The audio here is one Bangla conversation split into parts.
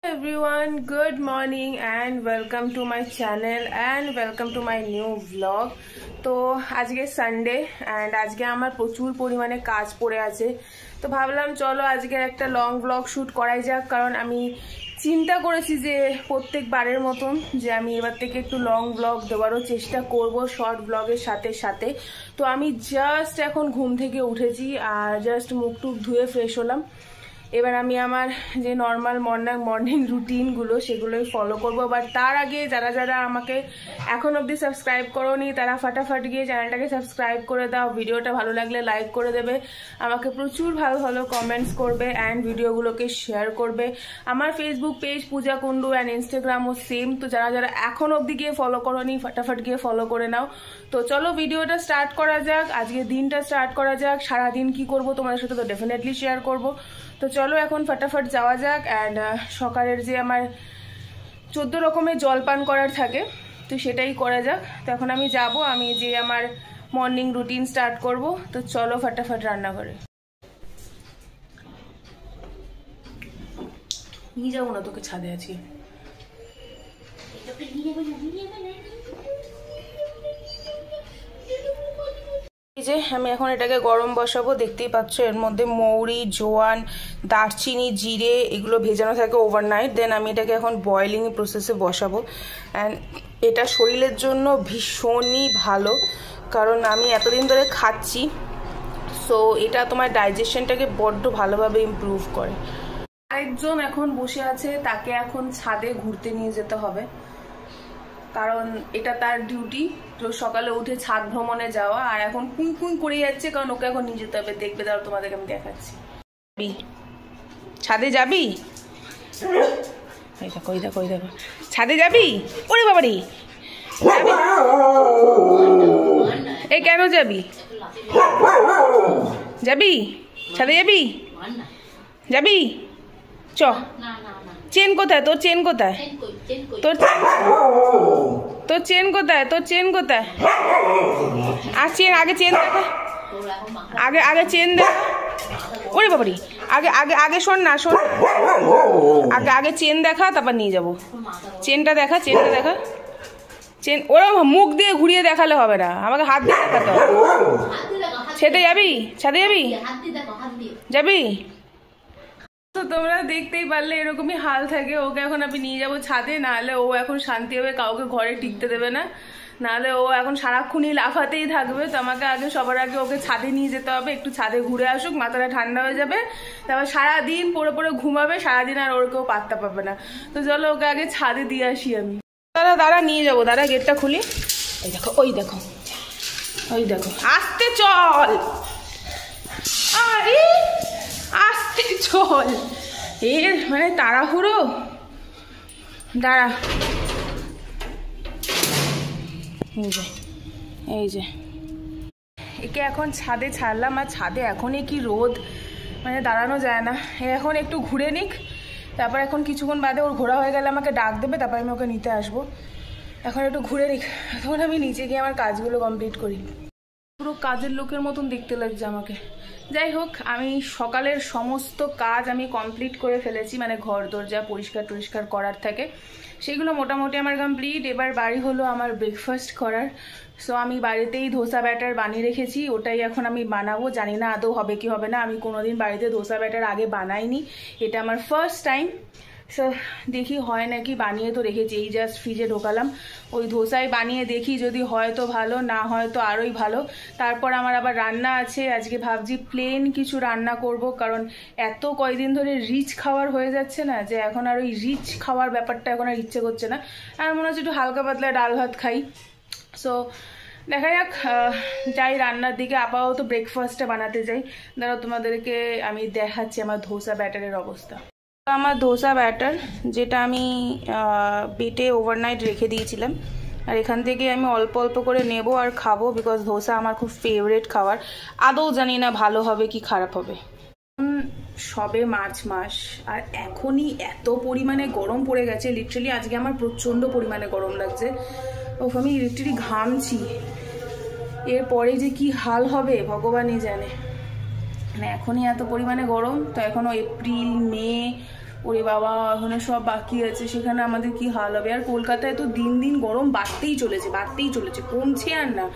Everyone, good morning and welcome to my channel and welcome to my new vlog. তো আজকে সানডে এন্ড আজকে আমার প্রচুর পরিমাণে কাজ পড়ে আছে, তো ভাবলাম চলো আজকে একটা লং ব্লগ শুট করাই যাক। কারণ আমি চিন্তা করেছি যে প্রত্যেকবারের মতন যে আমি এবার থেকে একটু লং ব্লগ দেওয়ারও চেষ্টা করব শর্ট ব্লগের সাথে সাথে। তো আমি জাস্ট এখন ঘুম থেকে উঠেছি আর জাস্ট মুখ টুক ধুয়ে ফ্রেশ হলাম। এবার আমি আমার যে নর্মাল মর্নিং রুটিনগুলো সেগুলোই ফলো করবো। বাট তার আগে যারা যারা আমাকে এখন অবধি সাবস্ক্রাইব করোনি তারা ফাটাফাট গিয়ে চ্যানেলটাকে সাবস্ক্রাইব করে দাও। ভিডিওটা ভালো লাগলে লাইক করে দেবে, আমাকে প্রচুর ভালো ভালো কমেন্টস করবে অ্যান্ড ভিডিওগুলোকে শেয়ার করবে। আমার Facebook page Puja Kundu and ইনস্টাগ্রামও সেম। তো যারা যারা এখন অবধি গিয়ে ফলো করোনি ফাটাফাট গিয়ে ফলো করে নাও। তো চলো ভিডিওটা স্টার্ট করা যাক, আজকে দিনটা স্টার্ট করা যাক। সারাদিন কি করব তোমাদের সাথে তো ডেফিনেটলি শেয়ার করব। তো চলো এখন ফটাফট যাওয়া যাক। অ্যান্ড সকালের যে আমার 14 রকমের জলপান করার থাকে তো সেটাই করা যাক। তো এখন আমি যাব, আমি যে আমার মর্নিং রুটিন স্টার্ট করব। তো চলো ফটাফট রান্না করে নিয়ে যাবো না তোকে ছাদে আছি। এই যে আমি এখন এটাকে গরম বসাবো, দেখতেই পাচ্ছ এর মধ্যে মৌরি, জোয়ান, দারচিনি, জিরে এগুলো ভেজানো থাকে ওভারনাইট। দেন আমি এটাকে এখন বয়েলিং প্রসেসে বসাবো। অ্যান্ড এটা শরীরের জন্য ভীষণই ভালো, কারণ আমি এতদিন ধরে খাচ্ছি। সো এটা তোমার ডাইজেশনটাকে বড্ড ভালোভাবে ইমপ্রুভ করে। আরেকজন এখন বসে আছে, তাকে এখন ছাদে ঘুরতে নিয়ে যেতে হবে, কারণ এটা তার ডিউটি। তো সকালে উঠে ছাদ ভ্রমণে যাওয়া, আর এখন কুই কুই করে যাচ্ছে কারণ ওকে এখন নিয়ে যেতে হবে। দেখবে তার তোমাদেরকে আমি দেখাচ্ছি। ছাদে যাবি? ওই দেখো ওই দেখো ওই দেখো, ছাদে যাবি? ওরে বাবারি, এই কেন যাবি? যাবি ছাদে? যাবি যাবি চ। চেন কোথায় তোর? চেন কোথায় তোর? তোর চেন কোথায়? তোর চেন কোথায়? আর চেন আগে চেন দেখা, আগে আগে চেন দেখা। ওরে বাবারি, আগে আগে আগে শোন না, শোন, আগে আগে চেন দেখা, তারপর নিয়ে যাবো। চেনটা দেখা, চেনটা দেখা, চেন। ওরা মুখ দিয়ে ঘুরিয়ে দেখালে হবে না, আমাকে হাত দিয়ে দেখাতে হবে। ছাদে যাবি? ছাদে যাবি? যাবি? তো তোমরা দেখতেই পারলে এরকমই হাল থাকে। ওকে এখন আমি নিয়ে যাবো ছাদে, নাহলে ও এখন শান্তি হবে, কাউকে ঘরে টিকতে দেবে না, নাহলে ও এখন সারাক্ষণই লাফাতেই থাকবে। তো আমাকে আগে সবার আগে ওকে ছাদে নিয়ে যেতে হবে, একটু ছাদে ঘুরে আসুক, মাথাটা ঠান্ডা হয়ে যাবে, তারপর সারাদিন পড়ে পড়ে ঘুমাবে, সারাদিন আর ওর কেউ পাত্তা পাবে না। তো চলো ওকে আগে ছাদে দিয়ে আসি আমি। দাদা দাঁড়া, নিয়ে যাবো, দাদা গেটটা খুলি। ওই দেখো ওই দেখো ওই দেখো, আস্তে চল, আরে আস্তে চল, এর মানে তাড়াহুড়ো। দাঁড়া, এই যে একে এখন ছাদে ছাড়লাম। আর ছাদে এখনই কি রোদ, মানে দাঁড়ানো যায় না। এখন একটু ঘুরে নিক, তারপর এখন কিছুক্ষণ বাদে ওর ঘোরা হয়ে গেলে আমাকে ডাক দেবে, তারপর আমি ওকে নিতে আসবো। এখন একটু ঘুরে নিক, তখন আমি নিচে গিয়ে আমার কাজগুলো কমপ্লিট করি। পুরো কাজের লোকের মতন দেখতে লাগছে আমাকে। যাই হোক, আমি সকালের সমস্ত কাজ আমি কমপ্লিট করে ফেলেছি, মানে ঘর দরজা পরিষ্কার টরিষ্কার করার থাকে সেগুলো মোটামুটি আমার কমপ্লিট। এবার বাড়ি হলো আমার ব্রেকফাস্ট করার। সো আমি বাড়িতেই ধোসা ব্যাটার বানিয়ে রেখেছি, ওটাই এখন আমি বানাবো। জানি না আদৌ হবে কি হবে না, আমি কোনোদিন বাড়িতে ধোসা ব্যাটার আগে বানাইনি, এটা আমার ফার্স্ট টাইম। সো দেখি হয় নাকি, বানিয়ে তো রেখেছি, এই জাস্ট ফ্রিজে ঢোকালাম। ওই ধোসাই বানিয়ে দেখি, যদি হয় তো ভালো, না হয় তো আরোই ভালো। তারপর আমার আবার রান্না আছে, আজকে ভাবছি প্লেন কিছু রান্না করব, কারণ এত কয়দিন ধরে রিচ খাওয়ার হয়ে যাচ্ছে না, যে এখন আর ওই রিচ খাওয়ার ব্যাপারটা এখন আর ইচ্ছে করছে না। আর মনে হচ্ছে একটু হালকা পাতলা ডাল ভাত খাই। সো দেখা যাক, যাই রান্নার দিকে। আপাতত ব্রেকফাস্টটা বানাতে যাই। দাঁড়াও তোমাদেরকে আমি দেখাচ্ছি আমার ধোসা ব্যাটারের অবস্থা। আমার ধোসা ব্যাটার, যেটা আমি বেটে ওভারনাইট রেখে দিয়েছিলাম, আর এখান থেকে আমি অল্প অল্প করে নেব আর খাবো, বিকজ ধোসা আমার খুব ফেভারিট খাবার। আদৌ জানি না ভালো হবে কি খারাপ হবে। সবে মার্চ মাস আর এখনই এত পরিমাণে গরম পড়ে গেছে, লিটারালি আজকে আমার প্রচণ্ড পরিমাণে গরম লাগছে। ও আমি লিটারালি ঘামছি। এরপরে যে কি হাল হবে ভগবানই জানে। মানে এখনই এত পরিমাণে গরম, তো এখনো এপ্রিল, মে, ওরে বাবা ওখানে সব বাকি আছে, সেখানে আমাদের কি হাল হবে। আর কলকাতায় তো দিন দিন গরম বাড়তেই চলেছে, কমছে আর না।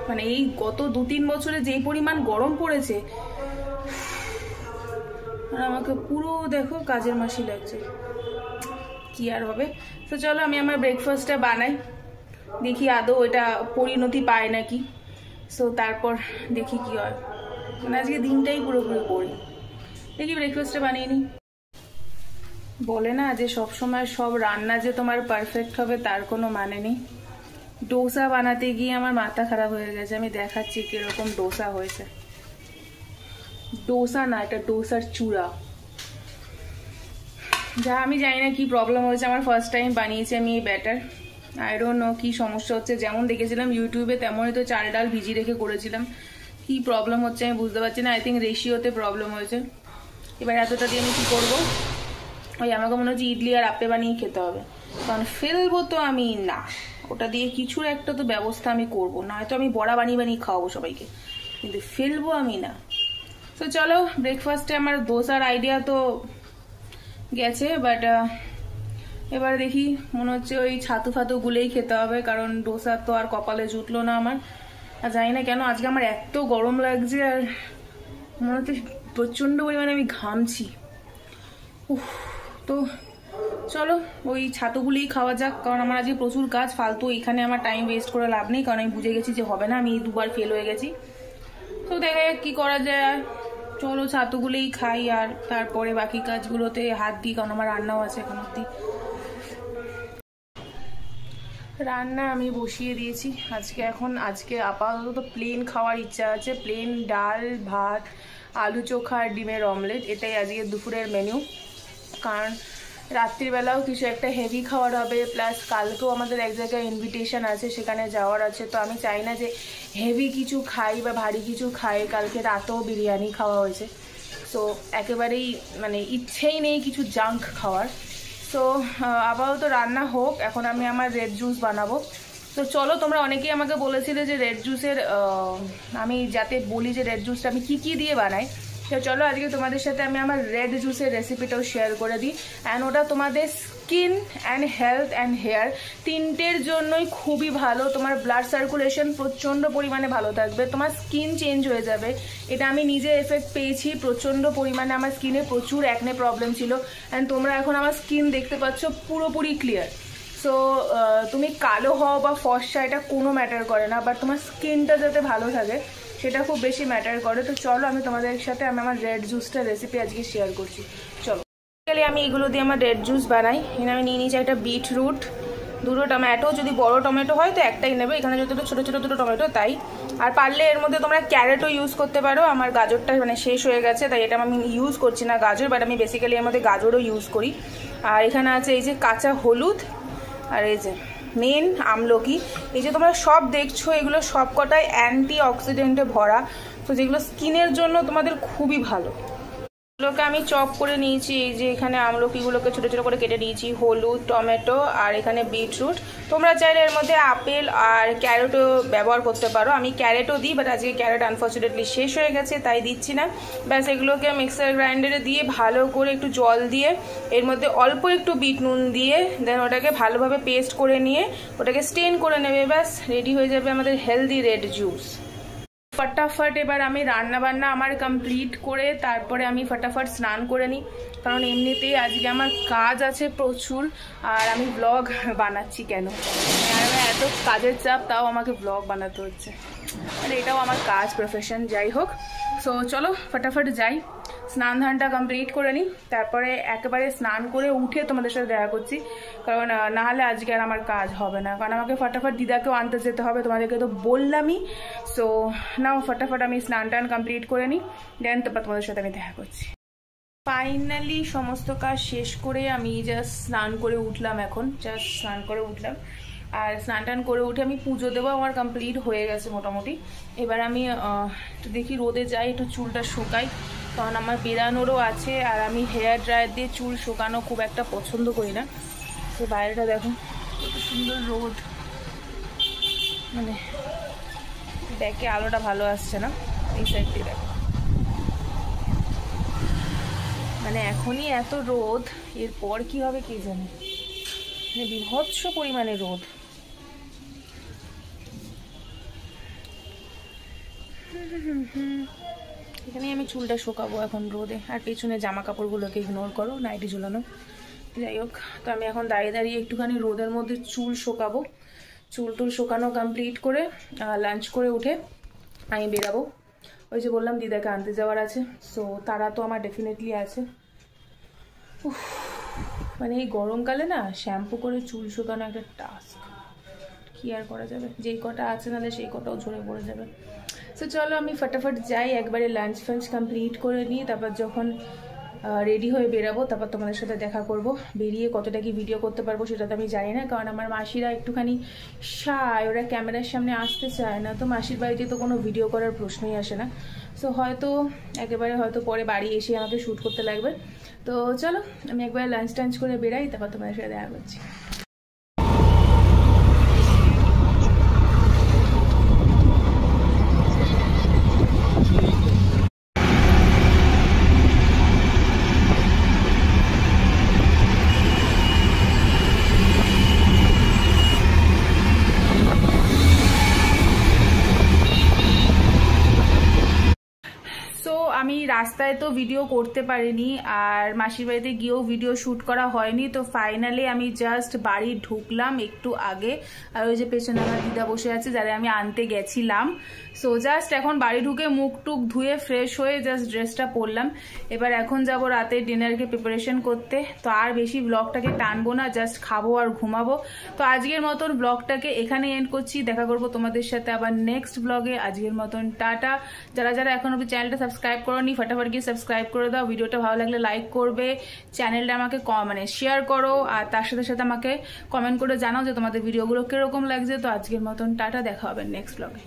মানে এই গত 2-3 বছরে যেই পরিমাণ গরম পড়েছে, আর আমাকে পুরো দেখো কাজের মাসি লাগছে, কি আর হবে। তো চলো আমি আমার ব্রেকফাস্টটা বানাই, দেখি আদৌ এটা পরিণতি পায় নাকি। সো তারপর দেখি কি হয়। মানে আজকে দিনটাই পুরোপুরি পড়ি, দেখি ব্রেকফাস্টটা বানিয়ে নিই। বলে না যে সবসময় সব রান্না যে তোমার পারফেক্ট হবে তার কোনো মানে নেই। ডোসা বানাতে গিয়ে আমার মাথা খারাপ হয়ে গেছে, আমি দেখাচ্ছি কিরকম ডোসা হয়েছে। ডোসা না, এটা ডোসার চূড়া। যা আমি জানি না কি প্রবলেম হয়েছে, আমার ফার্স্ট টাইম বানিয়েছি আমি এই ব্যাটার। আই ডোন্ট নো কি সমস্যা হচ্ছে, যেমন দেখেছিলাম ইউটিউবে তেমনই তো চাল ডাল ভিজিয়ে রেখে করেছিলাম। কি প্রবলেম হচ্ছে আমি বুঝতে পারছি না, আই থিঙ্ক রেশিওতে প্রবলেম হয়েছে। এবার এতটা দিয়ে আমি কি করবো, ওই আমাকে মনে হচ্ছে ইডলি আর আপে বানিয়ে খেতে হবে, কারণ ফেলবো তো আমি না, ওটা দিয়ে কিছুর একটা তো ব্যবস্থা আমি করবো, না হয়তো আমি বড়া বানিয়ে বানিয়ে খাওয়াবো সবাইকে, কিন্তু ফেলবো আমি না। তো চলো ব্রেকফাস্টে আমার ডোসার আইডিয়া তো গেছে, বাট এবার দেখি মনে হচ্ছে ওই ছাতু ফাতু গুলেই খেতে হবে, কারণ ডোসা তো আর কপালে জুটলো না আমার। আর জানি না কেন আজকে আমার এত গরম লাগছে, আর মনে হচ্ছে প্রচন্ড পরিমাণে আমি ঘামছি। তো চলো ওই ছাতুগুলিই খাওয়া যাক, কারণ আমার আজকে প্রচুর কাজ, ফালতু এখানে আমার টাইম ওয়েস্ট করে লাভ নেই, কারণ আমি বুঝে গেছি যে হবে না, আমি 2বার ফেল হয়ে গেছি। তো দেখা যাক কি করা যায়। চলো ছাতুগুলোই খাই আর তারপরে বাকি কাজগুলোতে হাত দিই, কারণ আমার রান্নাও আছে এখন অব্দি। রান্না আমি বসিয়ে দিয়েছি আজকে আপাতত প্লেন খাওয়ার ইচ্ছা আছে, প্লেন ডাল ভাত আলু চোখা আর ডিমের অমলেট, এটাই আজকে দুপুরের মেনু। কারণ রাত্রিবেলাও কিছু একটা হেভি খাওয়ার হবে, প্লাস কালকেও আমাদের এক জায়গায় ইনভিটেশন আছে, সেখানে যাওয়ার আছে। তো আমি চাই না যে হেভি কিছু খাই বা ভারী কিছু খাই, কালকে রাতেও বিরিয়ানি খাওয়া হয়েছে, সো একেবারেই মানে ইচ্ছেই নেই কিছু জাঙ্ক খাওয়ার। সো আপাতত রান্না হোক, এখন আমি আমার রেড জুস বানাবো। তো চলো, তোমরা অনেকেই আমাকে বলেছিলে যে রেড জুসের আমি যাতে বলি যে রেড জুসটা আমি কী দিয়ে বানাই। তো চলো আজকে তোমাদের সাথে আমি আমার রেড জুসের রেসিপিটাও শেয়ার করে দিই। অ্যান্ড ওটা তোমাদের skin and health and hair তিনটের জন্যই খুবই ভালো। তোমার ব্লাড সার্কুলেশন প্রচণ্ড পরিমাণে ভালো থাকবে, তোমার স্কিন চেঞ্জ হয়ে যাবে। এটা আমি নিজে এফেক্ট পেয়েছি প্রচণ্ড পরিমাণে, আমার স্কিনে প্রচুর অ্যাকনে প্রবলেম ছিল, অ্যান্ড তোমরা এখন আমার স্কিন দেখতে পাচ্ছ পুরোপুরি ক্লিয়ার। সো তুমি কালো হও বা ফর্সা এটা কোনো ম্যাটার করে না, বাট তোমার স্কিনটা যাতে ভালো থাকে সেটা খুব বেশি ম্যাটার করে। তো চলো আমি তোমাদের সাথে আমার রেড জুসটার রেসিপি আজকে শেয়ার করছি। চলো আমি এগুলো দিয়ে আমার রেড জুস বানাই। এখানে আমি নিয়ে নিয়েছি একটা বিটরুট, 2টো টমেটো, যদি বড় টমেটো হয় তো একটাই নেবে, এখানে যত ছোটো ছোটো 2টো টমেটো তাই। আর পারলে এর মধ্যে তোমরা ক্যারেটও ইউজ করতে পারো, আমার গাজরটা মানে শেষ হয়ে গেছে তাই এটা আমি ইউজ করছি না গাজর, বাট আমি বেসিক্যালি এর মধ্যে গাজরও ইউজ করি। আর এখানে আছে এই যে কাঁচা হলুদ, আর এই যে মেন আমলকি। এই যে তোমরা সব দেখছো এগুলো সব কটাই অ্যান্টি অক্সিডেন্টে ভরা, তো যেগুলো স্কিনের জন্য তোমাদের খুবই ভালো। এগুলোকে আমি চপ করে নিয়েছি, এই যে এখানে আমলকিগুলোকে ছোটো ছোটো করে কেটে নিয়েছি, হলুদ টমেটো আর এখানে বিটরুট। তোমরা চাইলে এর মধ্যে আপেল আর ক্যারেটও ব্যবহার করতে পারো, আমি ক্যারেটও দিই, বাট আজকে ক্যারেট আনফর্চুনেটলি শেষ হয়ে গেছে তাই দিচ্ছি না। ব্যাস এগুলোকে মিক্সার গ্রাইন্ডারে দিয়ে ভালো করে একটু জল দিয়ে এর মধ্যে অল্প একটু বিট নুন দিয়ে দেন ওটাকে ভালোভাবে পেস্ট করে নিয়ে ওটাকে স্টেন করে নেবে, ব্যাস রেডি হয়ে যাবে আমাদের হেলদি রেড জুস। ফটাফট এবার আমি রান্না বান্না আমার কমপ্লিট করে তারপরে আমি ফটাফট স্নান করে নিই, কারণ এমনিতেই আজকে আমার কাজ আছে প্রচুর, আর আমি ব্লগ বানাচ্ছি কেন, আর এত কাজের চাপ তাও আমাকে ব্লগ বানাতে হচ্ছে, আর এটাও আমার কাজ প্রফেশন, যাই হোক। সো চলো ফটাফট যাই, স্নান ধানটা কমপ্লিট করে নিই, তারপরে একেবারে স্নান করে উঠে তোমাদের সাথে দেখা করছি, কারণ নাহলে আজকে আর আমার কাজ হবে না, কারণ আমাকে ফটাফট দিদাকেও আনতে যেতে হবে, তোমাদেরকে তো বললামই। সো নাও ফটাফট আমি স্নান টান কমপ্লিট করে নিই, দেন তারপর তোমাদের সাথে আমি দেখা করছি। ফাইনালি সমস্ত কাজ শেষ করে আমি জাস্ট স্নান করে উঠলাম, এখন জাস্ট স্নান করে উঠলাম, আর স্নান টান করে উঠে আমি পুজো দেবো, আমার কমপ্লিট হয়ে গেছে মোটামুটি। এবার আমি একটু দেখি রোদে যাই, একটু চুলটা শুকাই, কারণ আমার বেরানোরও আছে, আর আমি হেয়ার ড্রায়ার দিয়ে চুল শুকানো খুব একটা পছন্দ করি না। তো বাইরেটা দেখো কত সুন্দর রোদ, মানে ব্যাকে আলোটা ভালো আসছে না, এই সাইডটি দেখো মানে এখনই এত রোদ, এরপর কি হবে কে জানে, মানে বিভৎস পরিমাণে রোদ। এখানেই আমি চুলটা শুকাবো এখন রোদে, আর পেছনে জামা কাপড়গুলোকে ইগনোর করো, নাইটি ঝুলানো। যাই হোক, তো আমি এখন দাঁড়িয়ে দাঁড়িয়ে একটুখানি রোদের মধ্যে চুল শুকাবো। চুল টুল শুকানো কমপ্লিট করে লাঞ্চ করে উঠে আমি বেরাবো। ওই যে বললাম দিদাকে আনতে যাওয়ার আছে, সো তারা তো আমার ডেফিনেটলি আছে। মানে এই গরমকালে না শ্যাম্পু করে চুল শুকানো একটা টাস্ক, কি আর করা যাবে, যেই কটা আছে নাহলে সেই কটাও ঝরে পড়ে যাবে। সো চলো আমি ফটাফট যাই, একবারে লাঞ্চ ফাঞ্চ কমপ্লিট করে নিই, তারপর যখন রেডি হয়ে বেরাবো তারপর তোমাদের সাথে দেখা করব। বেরিয়ে কতটা কি ভিডিও করতে পারবো সেটা তো আমি জানি না, কারণ আমার মাসিরা একটুখানি শায়, ওরা ক্যামেরার সামনে আসতে চায় না। তো মাসির বাড়িতে তো কোনো ভিডিও করার প্রশ্নই আসে না। সো হয়তো একেবারে হয়তো পরে বাড়ি এসে আমাকে শ্যুট করতে লাগবে। তো চলো আমি একবার লাঞ্চ টাঞ্চ করে বেরাই, তারপর তোমাদের সাথে দেখা করছি। আমি রাস্তায় তো ভিডিও করতে পারিনি, আর মাসির বাড়িতে গিয়েও ভিডিও শ্যুট করা হয়নি। তো ফাইনালি আমি জাস্ট বাড়ি ঢুকলাম একটু আগে, আর ওই যে পেছনে আমার দিদা বসে আছে যারা আমি আনতে গেছিলাম। সো জাস্ট এখন বাড়ি ঢুকে মুখ টুক ধুয়ে ফ্রেশ হয়ে জাস্ট ড্রেসটা পরলাম। এবার এখন যাব রাতে ডিনারকে প্রিপারেশন করতে। তো আর বেশি ব্লগটাকে টানবো না, জাস্ট খাবো আর ঘুমাবো। তো আজকের মতন ব্লগটাকে এখানে এন্ড করছি, দেখা করবো তোমাদের সাথে আবার নেক্সট ব্লগে। আজকের মতন টাটা। যারা যারা এখন অব্দি চ্যানেলটা সাবস্ক্রাইব করোনি ফটাফট গিয়ে সাবস্ক্রাইব করে দাও। ভিডিওটা ভালো লাগলে লাইক করবে, চ্যানেলটা আমাকে মানে শেয়ার করো, আর তার সাথে সাথে আমাকে কমেন্ট করে জানাও যে তোমাদের ভিডিওগুলো কিরকম লাগছে। তো আজকের মতন টাটা, দেখা হবে নেক্সট ব্লগে।